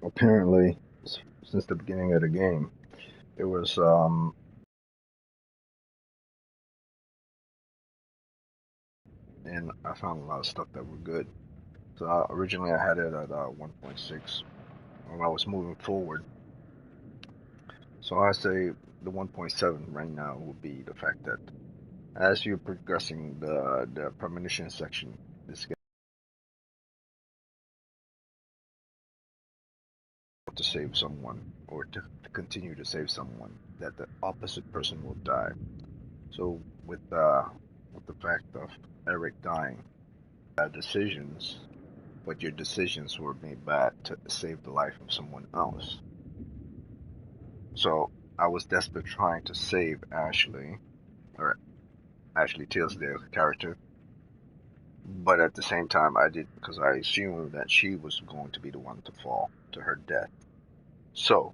apparently, since the beginning of the game, it was and I found a lot of stuff that were good. So originally I had it at 1.6 when I was moving forward. So I say the 1.7 right now would be the fact that as you're progressing the premonition section, this game to save someone or to continue to save someone, that the opposite person will die. So with the fact of Eric dying, decisions, but your decisions were made bad to save the life of someone else. So I was desperate trying to save Ashley, or Ashley Tisdale character, but at the same time I did because I assumed that she was going to be the one to fall to her death. So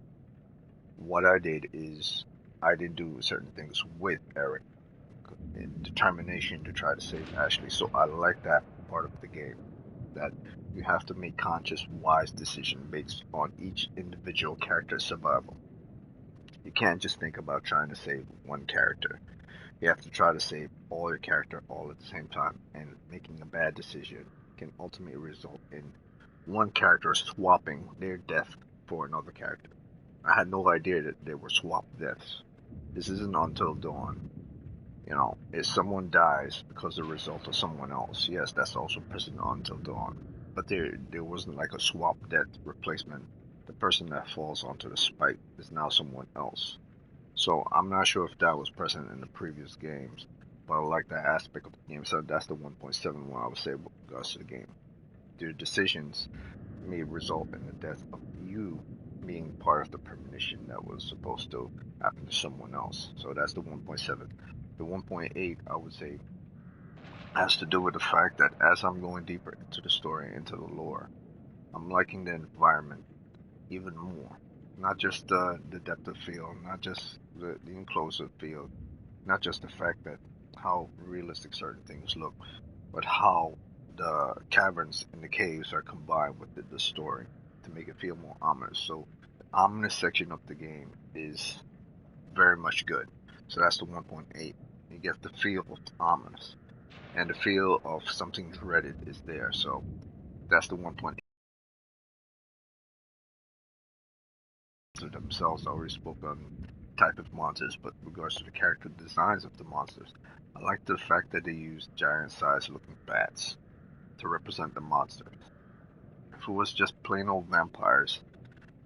what I did is I did do certain things with Eric in determination to try to save Ashley. So I like that part of the game, that you have to make conscious, wise decision based on each individual character's survival. You can't just think about trying to save one character. You have to try to save all your character all at the same time, and making a bad decision can ultimately result in one character swapping their death for another character. I had no idea that they were swapped deaths. This isn't Until Dawn. You know, if someone dies because of the result of someone else, yes, that's also present Until Dawn. But there wasn't like a swap death replacement. The person that falls onto the spike is now someone else. So I'm not sure if that was present in the previous games, but I like that aspect of the game. So that's the 1.71 I would say with regards to the game. Your decisions may result in the death of you being part of the premonition that was supposed to happen to someone else. So that's the 1.7. The 1.8 I would say has to do with the fact that as I'm going deeper into the story, into the lore, I'm liking the environment even more. Not just the depth of field, not just the enclosed field, not just the fact that how realistic certain things look, but how the caverns and the caves are combined with the story to make it feel more ominous. So the ominous section of the game is very much good. So that's the 1.8. You get the feel of ominous, and the feel of something dreaded is there. So that's the 1.8. Themselves, I already spoke on type of monsters, but in regards to the character designs of the monsters, I like the fact that they use giant-sized looking bats to represent the monsters. If it was just plain old vampires,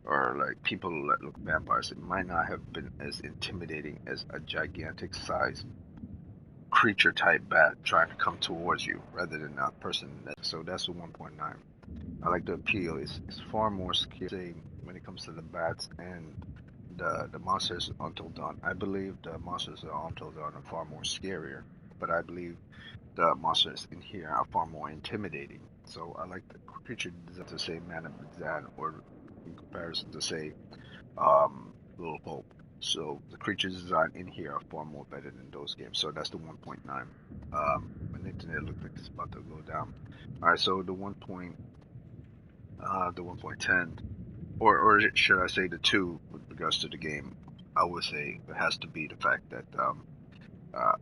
or like people that look vampires, it might not have been as intimidating as a gigantic sized creature type bat trying to come towards you rather than a person. So that's the 1.9. I like the appeal. It's far more scary when it comes to the bats and the monsters Until Dawn. I believe the monsters Until Dawn are far more scarier, but I believe the monsters in here are far more intimidating. So I like the creature design to say Man of Medan, or in comparison to say Little Hope. So the creature design in here are far more better than those games. So that's the 1.9. My internet looks like it's about to go down. All right, so the 1.10, or should I say the two with regards to the game? I would say it has to be the fact that uh,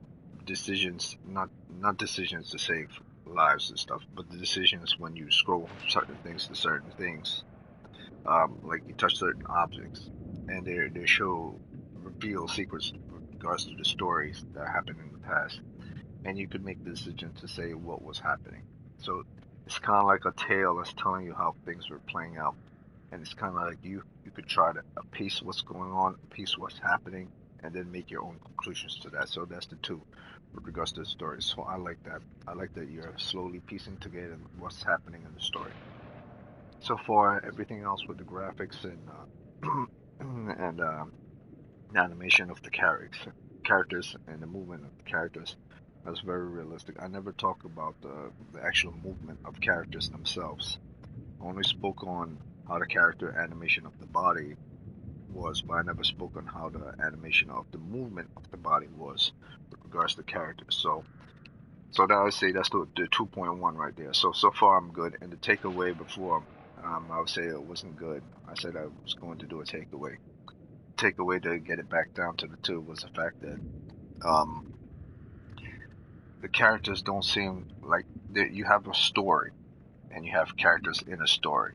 decisions, not decisions to save lives and stuff, but the decisions when you scroll from certain things to certain things, like you touch certain objects, and they show reveal secrets with regards to the stories that happened in the past, and you could make the decision to say what was happening. So it's kind of like a tale that's telling you how things were playing out, and it's kind of like you could try to piece what's going on, piece what's happening, and then make your own conclusions to that. So that's the two with regards to the story. So I like that. I like that you're slowly piecing together what's happening in the story. So far, everything else with the graphics and and the animation of the characters and the movement of the characters, that's very realistic. I never talk about the actual movement of characters themselves. I only spoke on how the character animation of the body was, but I never spoke on how the animation of the movement of the body was with regards to characters. So that I would say that's the 2.1 right there. So far I'm good. And the takeaway before I would say it wasn't good. I said I was going to do a takeaway. Takeaway to get it back down to the two was the fact that um, the characters don't seem like you have a story and you have characters in a story.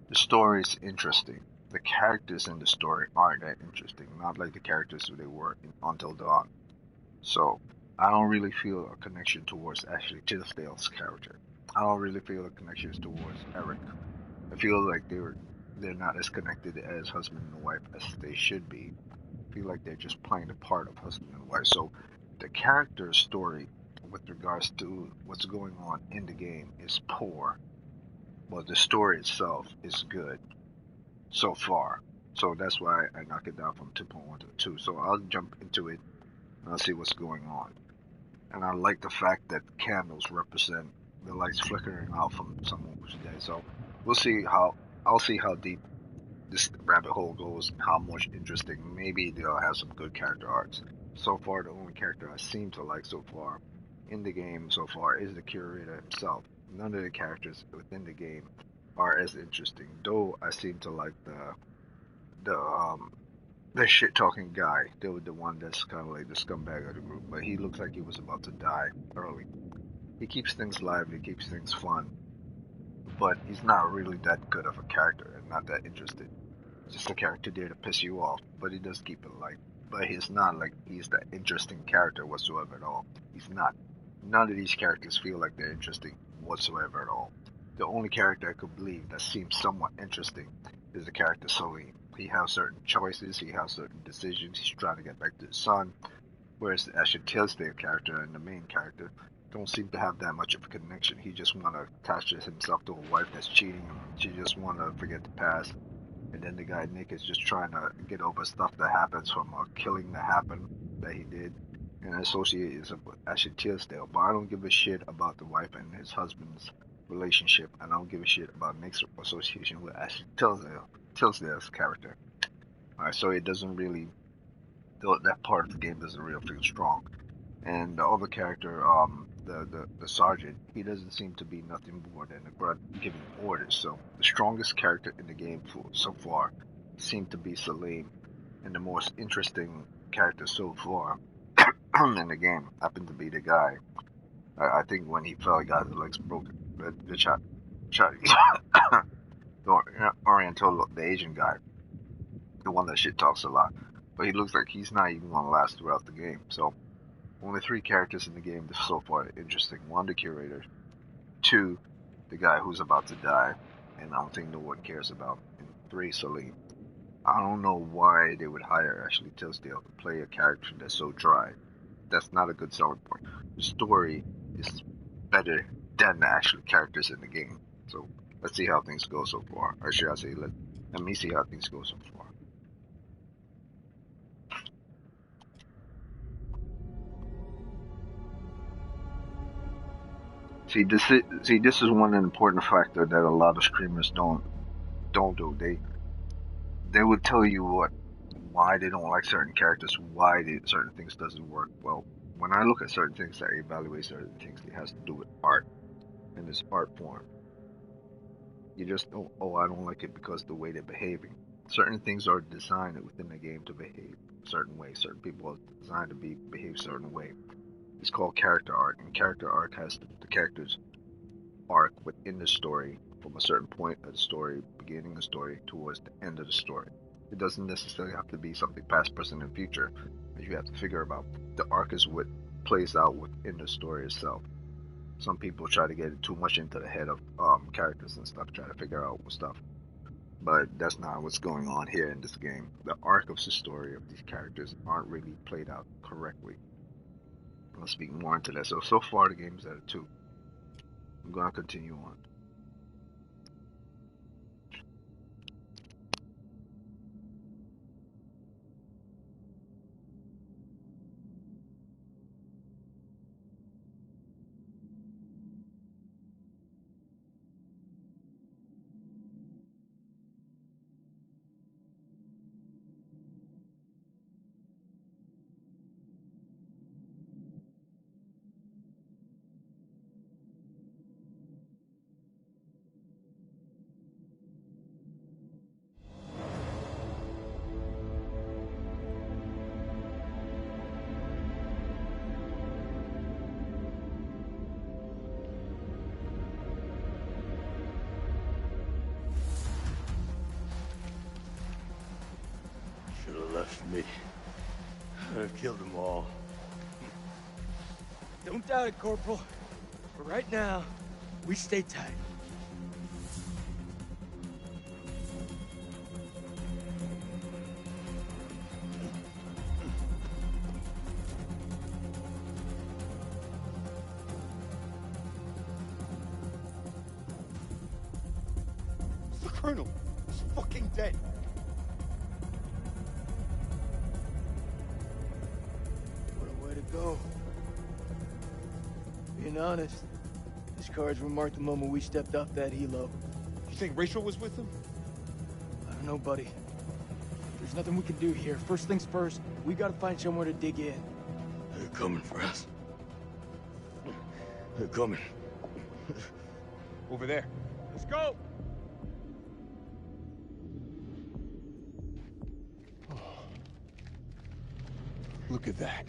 The story is interesting. The characters in the story aren't that interesting, not like the characters who they were in Until Dawn. So I don't really feel a connection towards Ashley Tisdale's character. I don't really feel a connection towards Eric. I feel like they're not as connected as husband and wife as they should be. I feel like they're just playing the part of husband and wife. So the character story with regards to what's going on in the game is poor, but the story itself is good so far. So that's why I knock it down from 2.1 to 2. So I'll jump into it and I'll see what's going on. And I like the fact that candles represent the lights flickering out from someone who's dead. So we'll see how I'll see how deep this rabbit hole goes and how much interesting. Maybe they'll have some good character arcs. So far, the only character I seem to like so far in the game so far is the curator himself. None of the characters within the game are as interesting, though I seem to like the shit talking guy, the one that's kind of like the scumbag of the group, but he looks like he was about to die early. He keeps things lively, keeps things fun, but he's not really that good of a character and not that interested. He's just a character there to piss you off, but he does keep it light. But he's not like he's that interesting character whatsoever at all. He's not. None of these characters feel like they're interesting whatsoever at all. The only character I could believe that seems somewhat interesting is the character Celine. He has certain choices, he has certain decisions, he's trying to get back to his son, whereas the Asher Tisdale character and the main character don't seem to have that much of a connection. He just want to attach himself to a wife that's cheating him. She just want to forget the past. And then the guy Nick is just trying to get over stuff that happens from a killing that happened that he did and associate it with Asher Tisdale. But I don't give a shit about the wife and his husband's relationship, and I don't give a shit about Nick's association with Asher Tisdale's character. Alright, so it doesn't really, that part of the game doesn't really feel strong. And the other character, the sergeant, he doesn't seem to be nothing more than a grunt giving orders. So the strongest character in the game so far seemed to be Salim, and the most interesting character so far in the game happened to be the guy. I think when he fell, he got his legs broken. The Oriental, the Asian guy, the one that shit talks a lot, but he looks like he's not even gonna last throughout the game. So only three characters in the game so far interesting. One, the curator. Two, the guy who's about to die, and I don't think no one cares about. And three, Salim. I don't know why they would hire Ashley Tisdale to play a character that's so dry. That's not a good selling point. The story is better than the actual characters in the game. So let's see how things go so far. Or should I say, let me see how things go so far. This is one important factor that a lot of streamers don't do. They would tell you why they don't like certain characters, why certain things doesn't work. Well, when I look at certain things, I evaluate certain things. It has to do with art and this art form. You just don't, oh, I don't like it because the way they're behaving. Certain things are designed within the game to behave a certain way. Certain people are designed to behave a certain way. It's called character arc, and character arc has the character's arc within the story from a certain point of the story, beginning the story, towards the end of the story. It doesn't necessarily have to be something past, present, and future that you have to figure about. The arc is what plays out within the story itself. Some people try to get too much into the head of characters and stuff, try to figure out stuff. But that's not what's going on here in this game. The arc of the story of these characters aren't really played out correctly. I'll speak more into that. So far the game is at a 2. I'm going to continue on. left me. I killed them all. Don't doubt it, Corporal. But right now, we stay tight. It's the Colonel. He's fucking dead. What a way to go. Being honest, these cards were marked the moment we stepped off that helo. You think Rachel was with him? I don't know, buddy. There's nothing we can do here. First things first, we gotta find somewhere to dig in. They're coming for us. They're coming. Over there. Let's go! Look at that.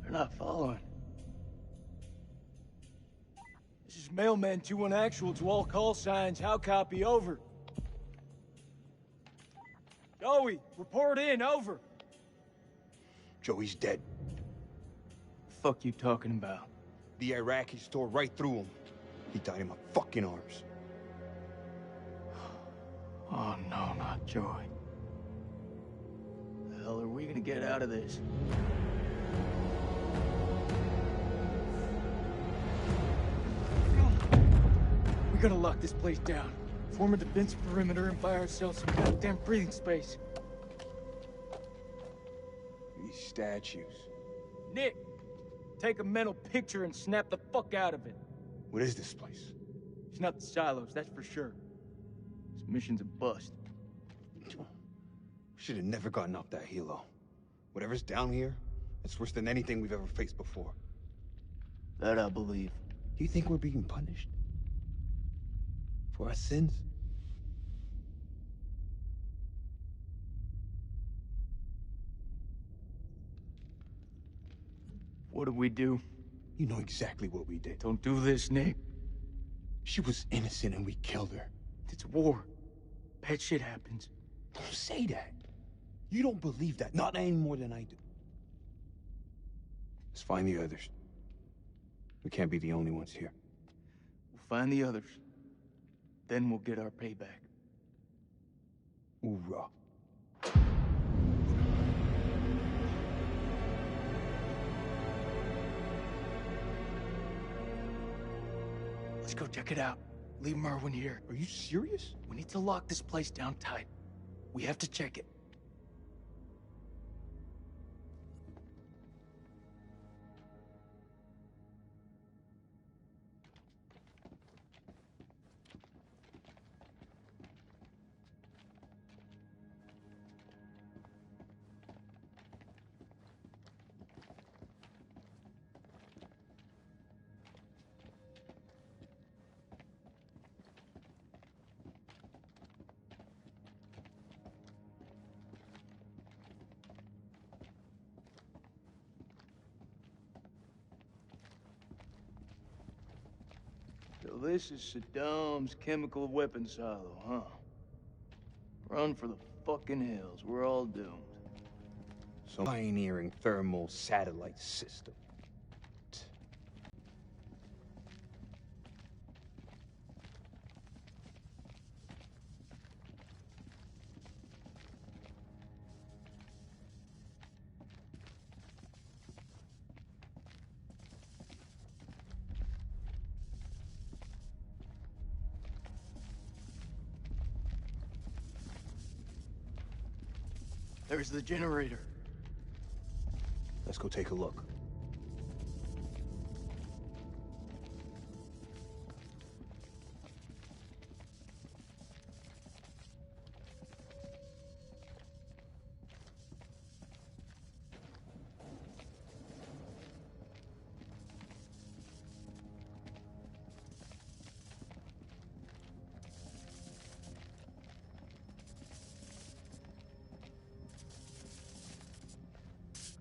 They're not following. This is Mailman 2-1 actual to all call signs. How copy? Over. Joey, report in. Over. Joey's dead. Fuck you talking about? The Iraqis tore right through him. He died in my fucking arms. Oh no, not Joey. The hell are we gonna get out of this? We gotta lock this place down. Form a defensive perimeter and buy ourselves some goddamn breathing space. These statues. Nick, take a mental picture and snap the fuck out of it. What is this place? It's not the silos, that's for sure. This mission's a bust. Should have never gotten up that helo. Whatever's down here, it's worse than anything we've ever faced before. That I believe. Do you think we're being punished? For our sins? What did we do? You know exactly what we did. Don't do this, Nick. She was innocent and we killed her. It's war. Bad shit happens. Don't say that. You don't believe that, not any more than I do. Let's find the others. We can't be the only ones here. We'll find the others. Then we'll get our payback. Hoorah. Let's go check it out. Leave Merwin here. Are you serious? We need to lock this place down tight. We have to check it. So this is Saddam's chemical weapon silo, huh? Run for the fucking hills. We're all doomed. Some pioneering thermal satellite system. There's the generator. Let's go take a look.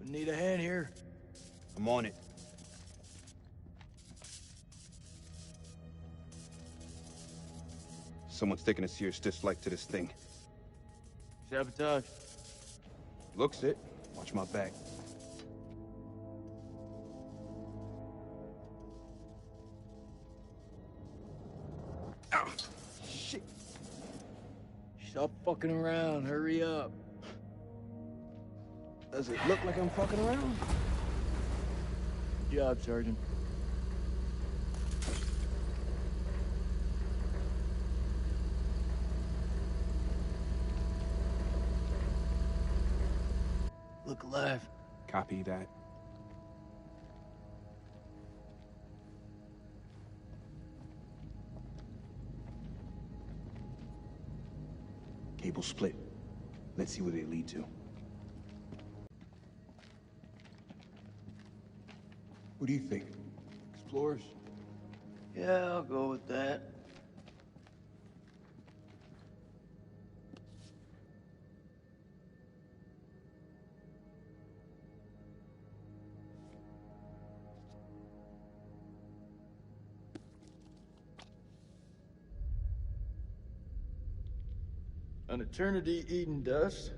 We need a hand here. I'm on it. Someone's taking a serious dislike to this thing. Sabotage. Looks it. Watch my back. Ah, shit. Stop fucking around. Hurry up. Does it look like I'm fucking around? Good job, Sergeant. Look alive. Copy that. Cable split. Let's see where they lead to. What do you think? Explorers? Yeah, I'll go with that. An eternity eating dust?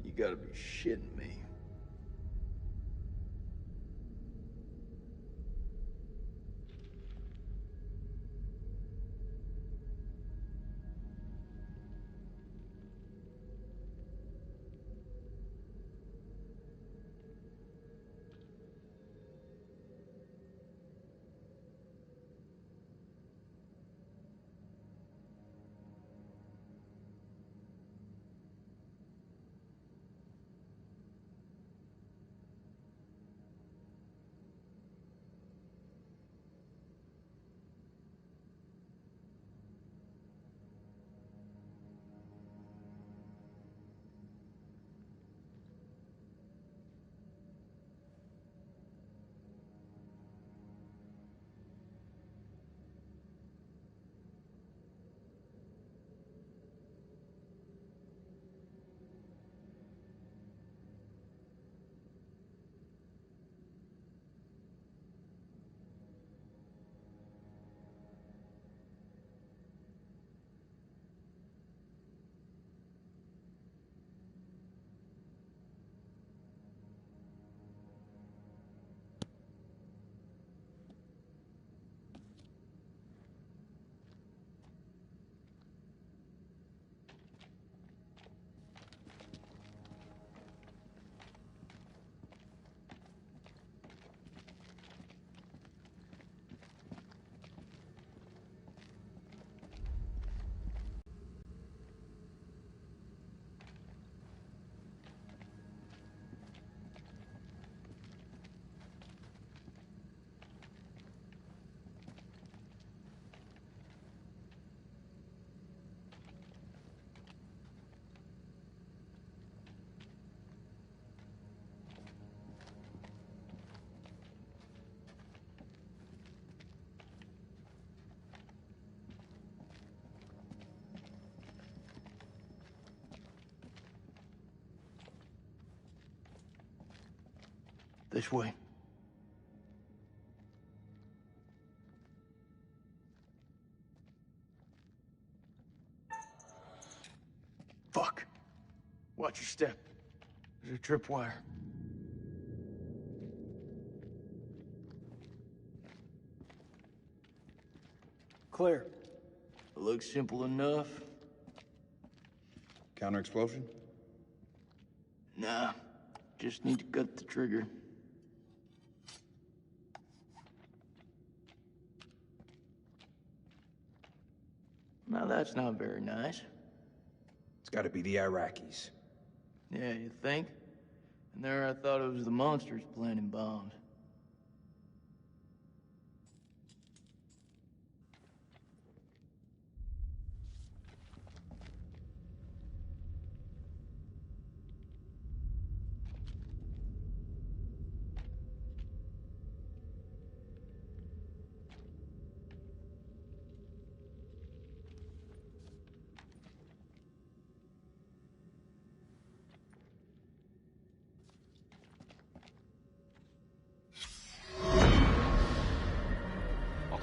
You gotta be shitting me. This way. Fuck. Watch your step. There's a tripwire. Clear. It looks simple enough. Counter explosion? Nah. Just need to cut the trigger. Now that's not very nice. It's gotta be the Iraqis. Yeah, you think? And there I thought it was the monsters planting bombs.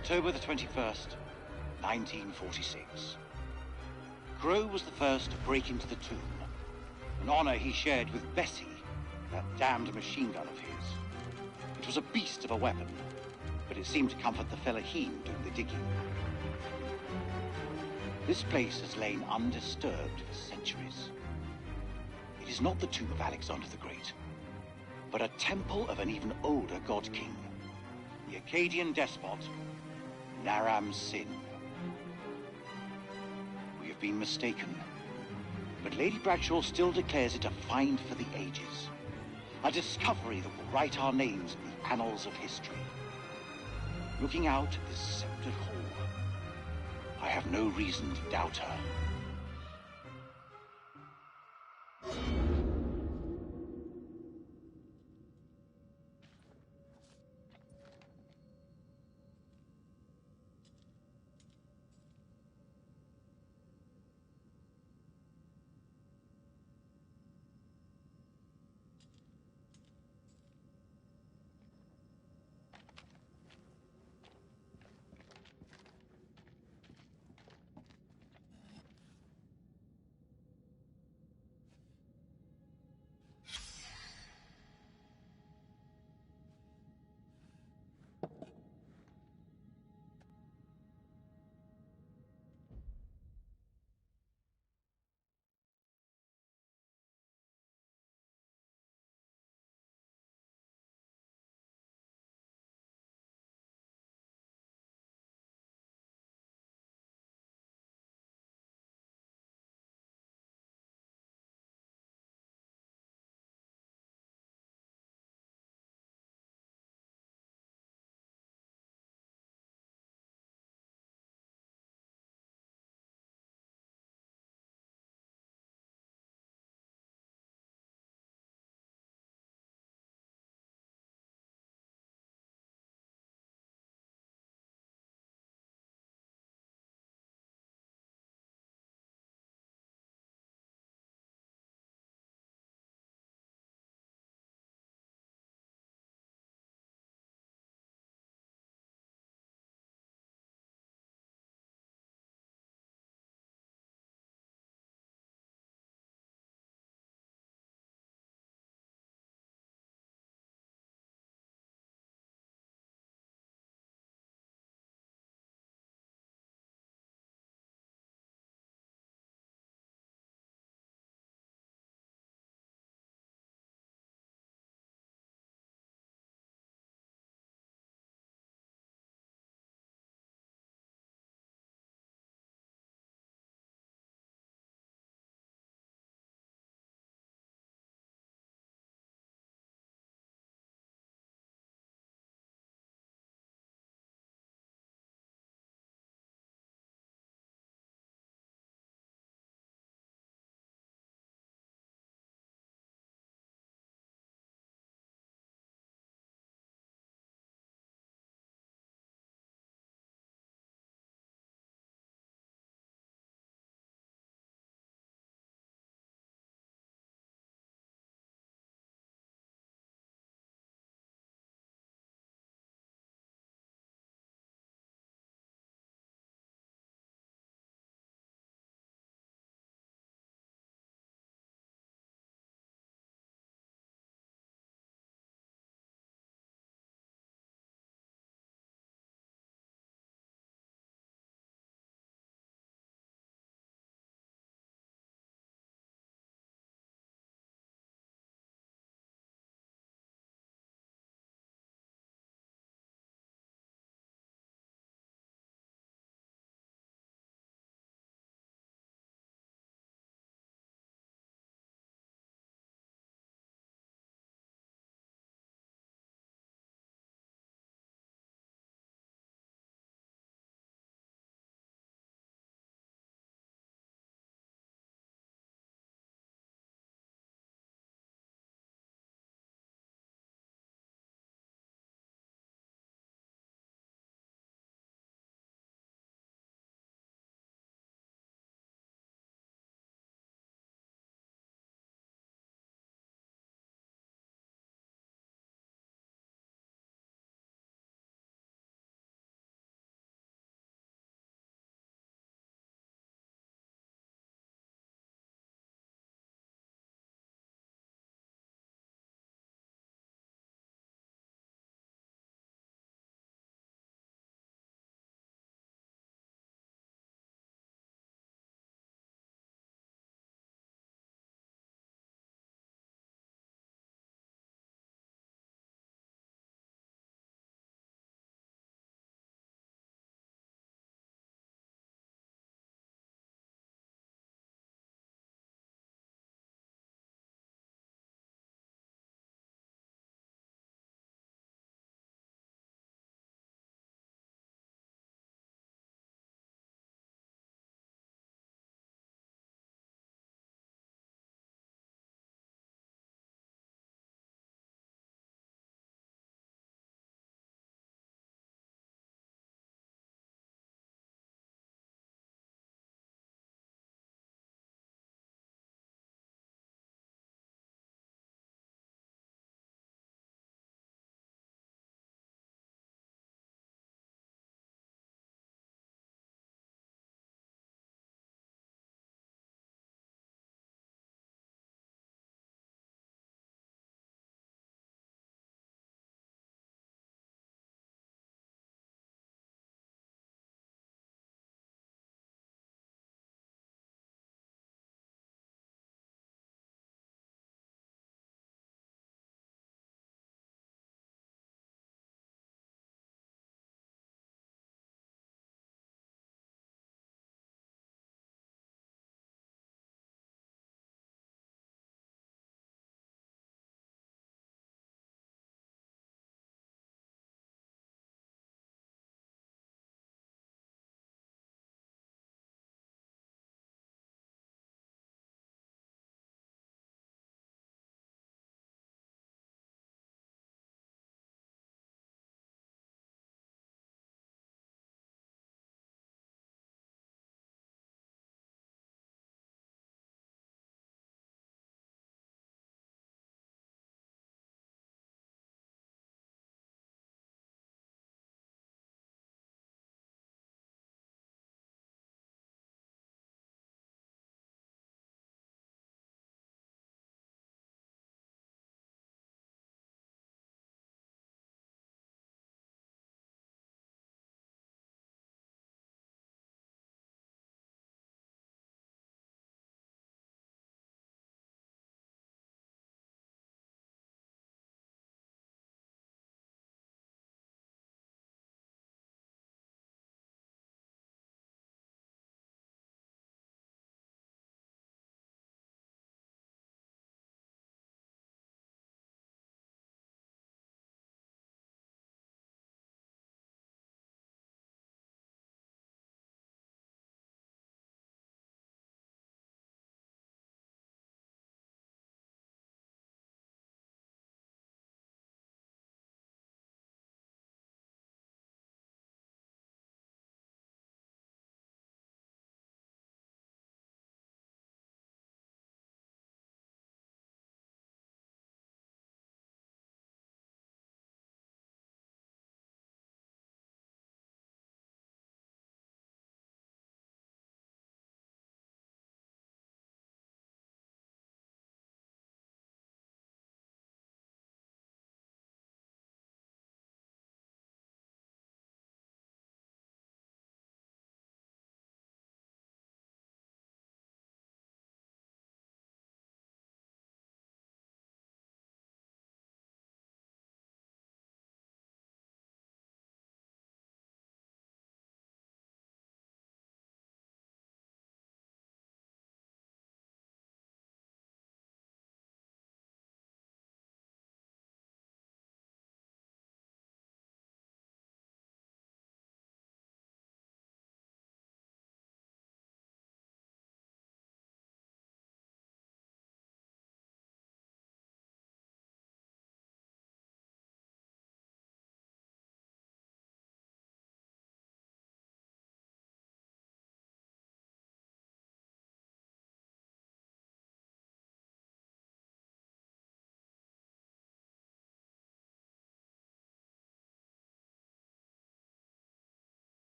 October the 21st, 1946. Crow was the first to break into the tomb, an honor he shared with Bessie, that damned machine gun of his. It was a beast of a weapon, but it seemed to comfort the fellaheen doing the digging. This place has lain undisturbed for centuries. It is not the tomb of Alexander the Great, but a temple of an even older god king, the Akkadian despot, Naram Sin. We have been mistaken, but Lady Bradshaw still declares it a find for the ages, a discovery that will write our names in the annals of history. Looking out at this sceptred hall, I have no reason to doubt her.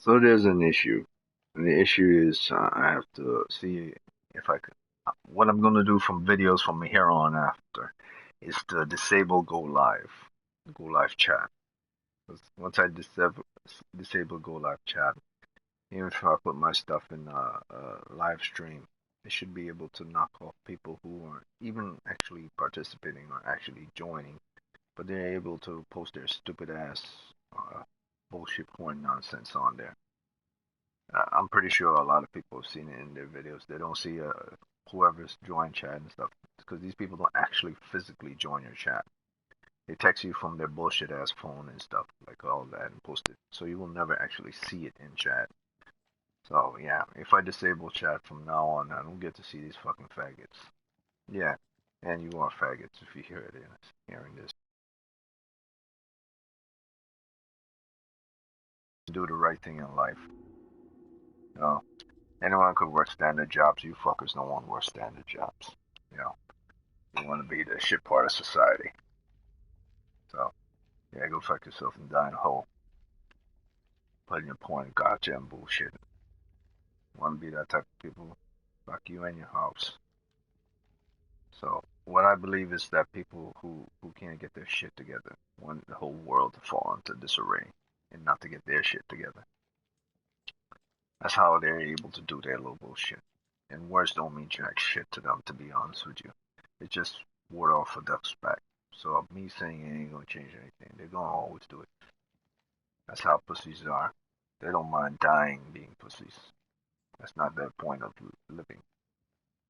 So there's an issue. And the issue is I have to see if I could. What I'm going to do from videos from here on after is to disable go live chat. 'Cause once I disable go live chat, even if I put my stuff in a live stream, it should be able to knock off people who aren't even actually participating or actually joining, but they're able to post their stupid ass bullshit porn nonsense on there. I'm pretty sure a lot of people have seen it in their videos. They don't see whoever's joined chat and stuff because these people don't actually physically join your chat. They text you from their bullshit ass phone and stuff like all that and post it, so you will never actually see it in chat. So yeah, if I disable chat from now on, I don't get to see these fucking faggots. Yeah, and you are faggots if you hear it, hearing this. Do the right thing in life. You know, anyone could work standard jobs. You fuckers don't want to work standard jobs. You know, you want to be the shit part of society. So yeah, go fuck yourself and die in a hole. Putting your point, gotcha and bullshit. Want to be that type of people? Fuck you and your house. So what I believe is that people who can't get their shit together want the whole world to fall into disarray and not to get their shit together. That's how they're able to do their little bullshit. And words don't mean jack shit to them, to be honest with you. It's just ward off a duck's back. So me saying it ain't gonna change anything. They're gonna always do it. That's how pussies are. They don't mind dying being pussies. That's not their point of living.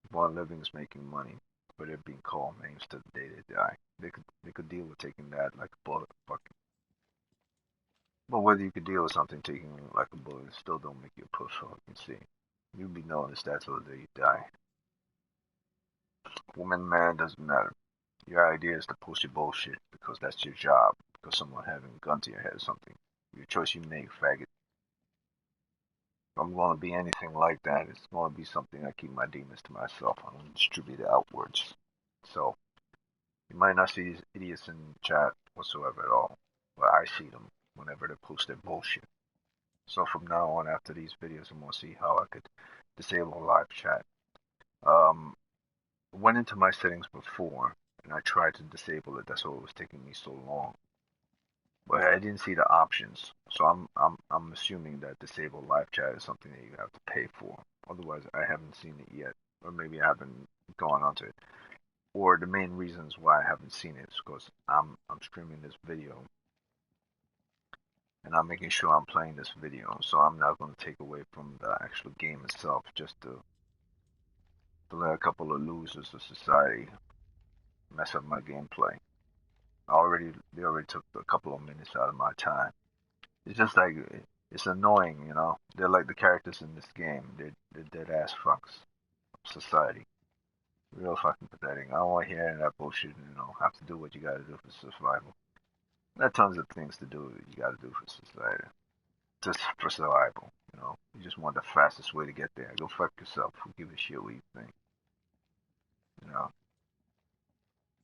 The point of living is making money, but they're being called names to the day they die. They could deal with taking that like a bullet, fucking. But whether you could deal with something taking like a bullet, it still don't make you a puss. So you can see, you'll be noticed that till the day you die. Woman, man, doesn't matter. Your idea is to post your bullshit because that's your job. Because someone having a gun to your head or something. Your choice you make, faggot. If I'm going to be anything like that, it's going to be something I keep my demons to myself. I don't distribute it outwards. So, you might not see these idiots in chat whatsoever at all. But I see them whenever they post their bullshit. So from now on, after these videos, I'm going to see how I could disable live chat. Went into my settings before, and I tried to disable it. That's why it was taking me so long. But I didn't see the options, so I'm assuming that disable live chat is something that you have to pay for. Otherwise, I haven't seen it yet, or maybe I haven't gone onto it. Or the main reasons why I haven't seen it is because I'm streaming this video, and I'm making sure I'm playing this video, so I'm not going to take away from the actual game itself just to let a couple of losers of society mess up my gameplay. They already took a couple of minutes out of my time. It's just like it's annoying, you know. They're like the characters in this game. They're dead ass fucks of society. Real fucking pathetic. I don't want to hear any of that bullshit. You know, have to do what you got to do for survival. There are tons of things to do that you got to do for society, just for survival. You know, you just want the fastest way to get there. Go fuck yourself. Who give a shit what you think? You know.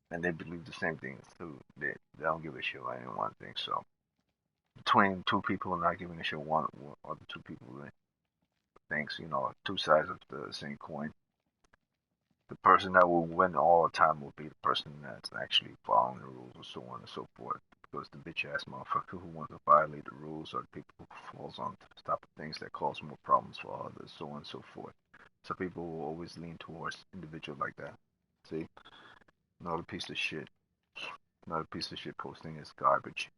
And they believe the same things too. They don't give a shit what anyone thinks. So between two people not giving a shit one or the two people that thinks, you know, two sides of the same coin. The person that will win all the time will be the person that's actually following the rules and so on and so forth. Because the bitch ass motherfucker who wants to violate the rules are the people who falls on top of things that cause more problems for others, so on and so forth. So people will always lean towards individual like that. See? Another piece of shit. Another piece of shit posting is garbage.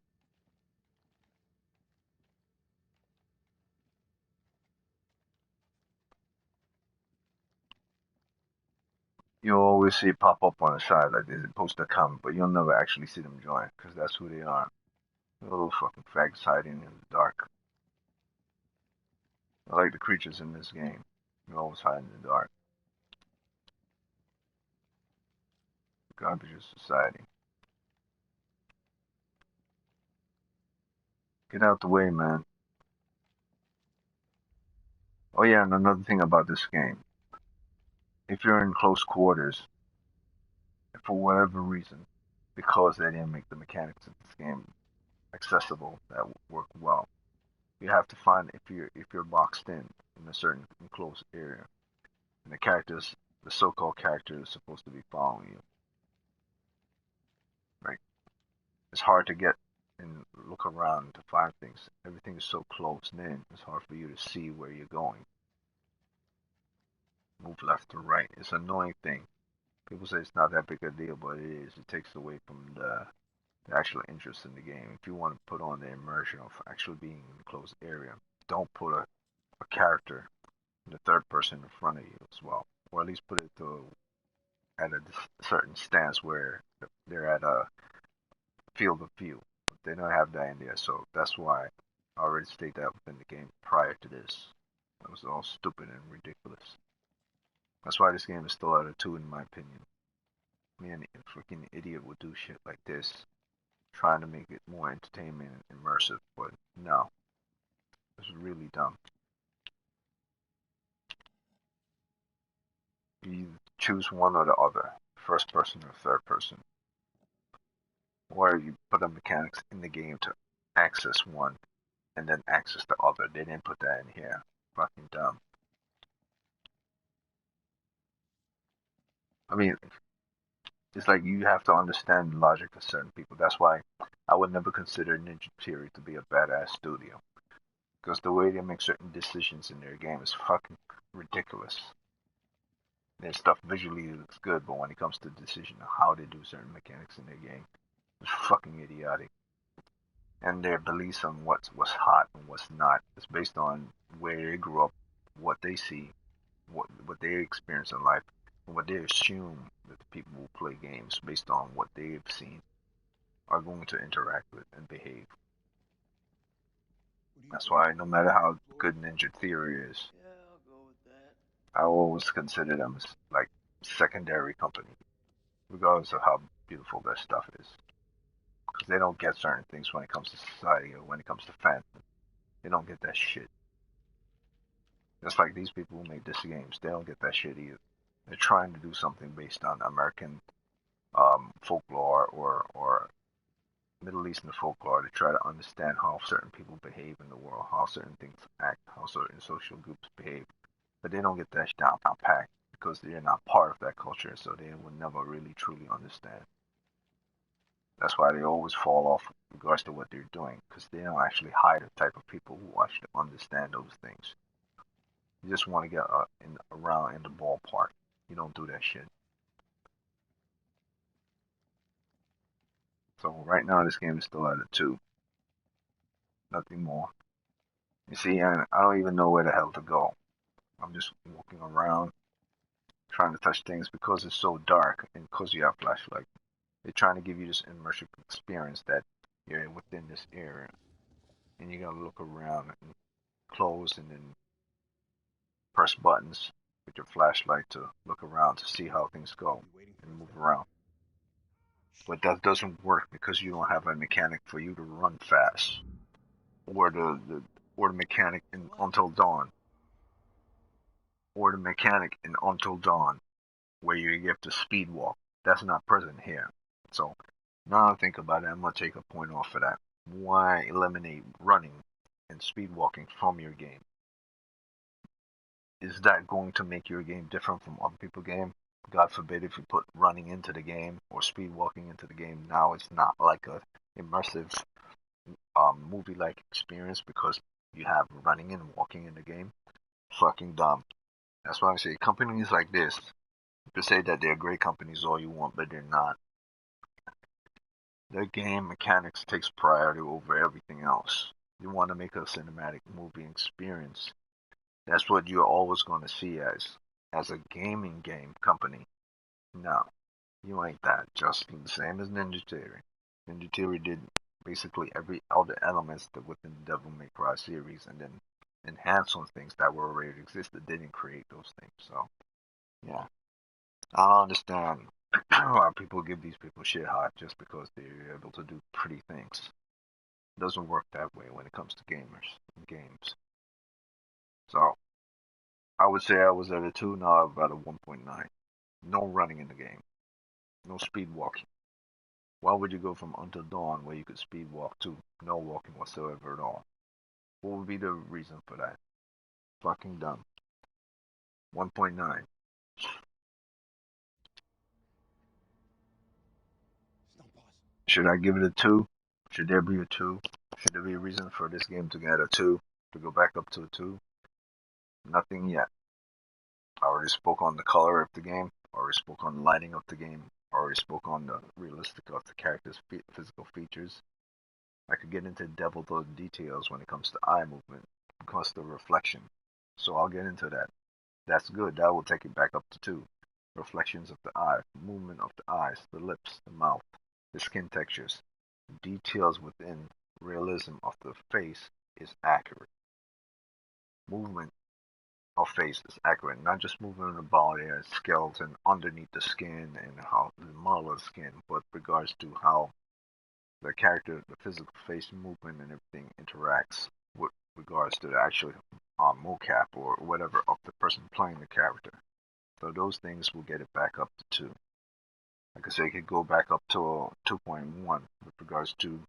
You'll always see it pop up on the side like this, post a comment, but you'll never actually see them join, because that's who they are. Little fucking fags hiding in the dark. I like the creatures in this game. They're always hiding in the dark. The garbage of society. Get out the way, man. Oh yeah, and another thing about this game. If you're in close quarters, for whatever reason, because they didn't make the mechanics of this game accessible, that work well, You have to find if you're boxed in a certain enclosed area, and the so-called character is supposed to be following you. Right? It's hard to get and look around to find things. Everything is so close in. It's hard for you to see where you're going. Move left to right. It's an annoying thing. People say it's not that big a deal, but it is. It takes away from the actual interest in the game. If you want to put on the immersion of actually being in a closed area, don't put a character in the third person in front of you as well, or at least put it at a certain stance where they're at a field of view. They don't have that in there, so that's why I already stated that within the game prior to this. It was all stupid and ridiculous. That's why this game is still at a 2 in my opinion. Man, a freaking idiot would do shit like this, trying to make it more entertainment and immersive, but no. It's really dumb. You choose one or the other, first person or third person. Or you put the mechanics in the game to access one and then access the other. They didn't put that in here. Fucking dumb. I mean, it's like you have to understand the logic of certain people. That's why I would never consider Ninja Theory to be a badass studio. Because the way they make certain decisions in their game is fucking ridiculous. Their stuff visually looks good, but when it comes to the decision of how they do certain mechanics in their game, it's fucking idiotic. And their beliefs on what's hot and what's not is based on where they grew up, what they see, what they experience in life, and what they assume that the people who play games based on what they've seen are going to interact with and behave. That's why no matter how good Ninja Theory is, Yeah, I'll go with that. I always consider them as like secondary company, regardless of how beautiful their stuff is. Because they don't get certain things when it comes to society or when it comes to fandom. They don't get that shit. Just like these people who make this games, they don't get that shit either. They're trying to do something based on American folklore or Middle Eastern folklore to try to understand how certain people behave in the world, how certain things act, how certain social groups behave. But they don't get that down packed because they're not part of that culture, so they will never really truly understand. That's why they always fall off in regards to what they're doing, because they don't actually hire the type of people who actually understand those things. You just want to get around in the ballpark. You don't do that shit. So right now this game is still at a 2. Nothing more. You see, I don't even know where the hell to go. I'm just walking around trying to touch things because it's so dark and because you have flashlight. They're trying to give you this immersive experience that you're within this area. And you gotta look around and close and then press buttons with your flashlight to look around to see how things go and move around. But that doesn't work because you don't have a mechanic for you to run fast, or the mechanic in Until Dawn, or the mechanic in Until Dawn where you get to speed walk. That's not present here. So now I think about it, I'm gonna take a point off of that. Why eliminate running and speed walking from your game? Is that going to make your game different from other people's game? God forbid if you put running into the game or speed walking into the game. Now it's not like a immersive movie-like experience because you have running and walking in the game. Fucking dumb. That's why I say companies like this, you can say that they're great companies all you want, but they're not. Their game mechanics takes priority over everything else. You want to make a cinematic movie experience. That's what you're always going to see as a gaming game company. No, you ain't that. Just the same as Ninja Theory. Ninja Theory did basically every other elements that within the Devil May Cry series, and then enhance on things that were already existed. They didn't create those things. So yeah, I don't understand why people give these people shit hot just because they're able to do pretty things. It doesn't work that way when it comes to gamers and games. So I would say I was at a 2, now I'm about a 1.9. No running in the game. No speed walking. Why would you go from Until Dawn where you could speed walk to no walking whatsoever at all? What would be the reason for that? Fucking dumb. 1.9. Should I give it a 2? Should there be a 2? Should there be a reason for this game to get a 2? To go back up to a 2? Nothing yet. I already spoke on the color of the game. I already spoke on the lighting of the game. I already spoke on the realistic of the character's physical features. I could get into devil details when it comes to eye movement, because the reflection. So I'll get into that. That's good. That will take it back up to 2. Reflections of the eye, movement of the eyes, the lips, the mouth, the skin textures, details within realism of the face is accurate. Movement of face is accurate, not just movement of the body and skeleton underneath the skin and how the model of the skin, but regards to how the character, the physical face movement and everything interacts with regards to the actual mocap or whatever of the person playing the character. So those things will get it back up to 2. Like I say, it could go back up to 2.1 with regards to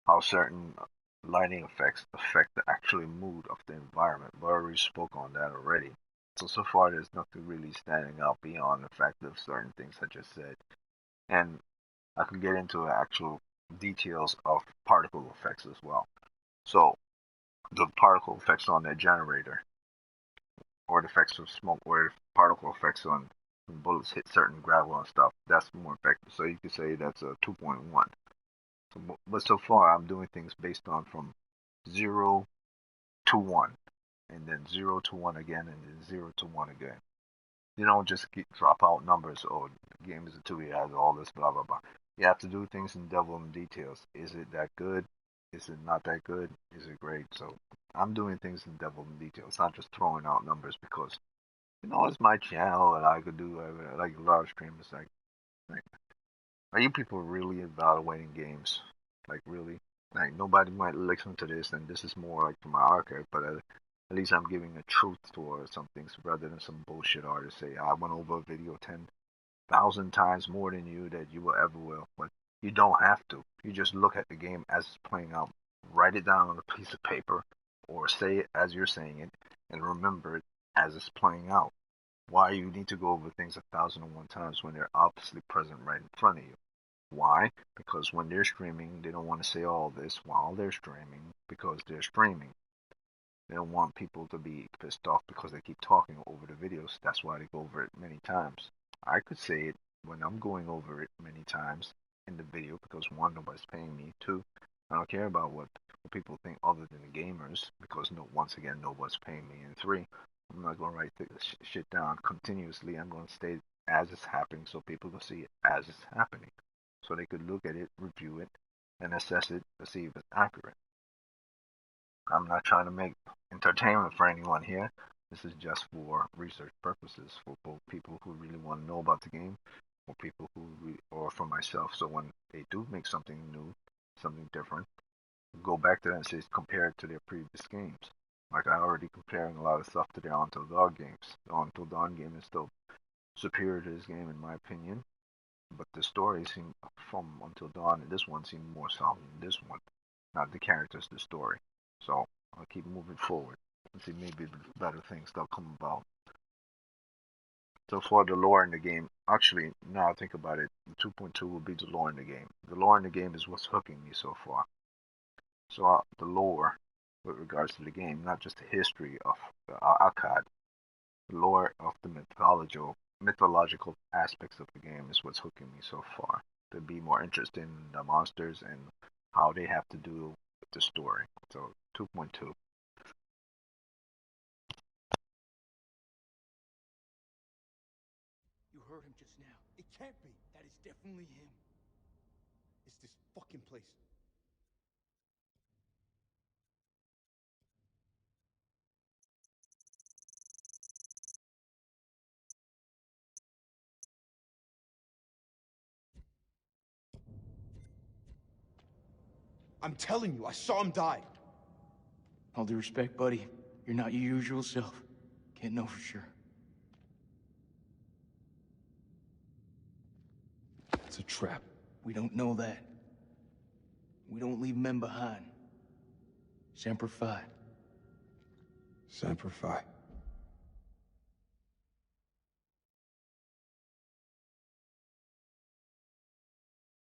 how certain lighting effects affect the actual mood of the environment. But I already spoke on that already. So far there's nothing really standing out beyond the fact of certain things I just said. And I can get into the actual details of particle effects as well. So the particle effects on the generator, or the effects of smoke, or particle effects on when bullets hit certain gravel and stuff, that's more effective. So you could say that's a 2.1. But so far I'm doing things based on from 0 to 1, and then 0 to 1 again, and then 0 to 1 again. You don't just drop out numbers, oh, the game is a 2, it has all this, blah, blah, blah. You have to do things in devil in details. Is it that good? Is it not that good? Is it great? So I'm doing things in devil in details, not just throwing out numbers because, it's my channel and I could do, like a lot of streamers, like, are you people really evaluating games? Like, really? Like, nobody might listen to this, and this is more like for my archive, but at least I'm giving a truth to some things rather than some bullshit artist say, I went over a video 10,000 times more than you that you will ever will. But you don't have to. You just look at the game as it's playing out. Write it down on a piece of paper, or say it as you're saying it, and remember it as it's playing out. Why you need to go over things 1,001 times when they're obviously present right in front of you? Why? Because when they're streaming, they don't want to say all this while they're streaming because they're streaming. They don't want people to be pissed off because they keep talking over the videos. That's why they go over it many times. I could say it when I'm going over it many times in the video because 1, nobody's paying me. 2, I don't care about what people think other than the gamers because once again, nobody's paying me. And 3, I'm not going to write this shit down continuously. I'm going to stay as it's happening so people can see it as it's happening. So they could look at it, review it, and assess it to see if it's accurate. I'm not trying to make entertainment for anyone here. This is just for research purposes for both people who really want to know about the game, or people or for myself. So when they do make something new, something different, go back to that and say compare it to their previous games. Like I already comparing a lot of stuff to their Until Dawn games. The Until Dawn game is still superior to this game in my opinion. But the story seemed from Until Dawn and this one seemed more solid than this one. Not the characters, the story. So I'll keep moving forward and see maybe better things that'll come about. So for the lore in the game, actually now I think about it, 2.2 will be the lore in the game. The lore in the game is what's hooking me so far. So the lore with regards to the game, not just the history of Akkad, the lore of the mythological aspects of the game is what's hooking me so far. To be more interested in the monsters and how they have to do with the story. So 2.2. You heard him just now. It can't be. That is definitely him. It's this fucking place. I'm telling you, I saw him die. All due respect, buddy, you're not your usual self. Can't know for sure. It's a trap. We don't know that. We don't leave men behind. Semper Fi. Semper Fi.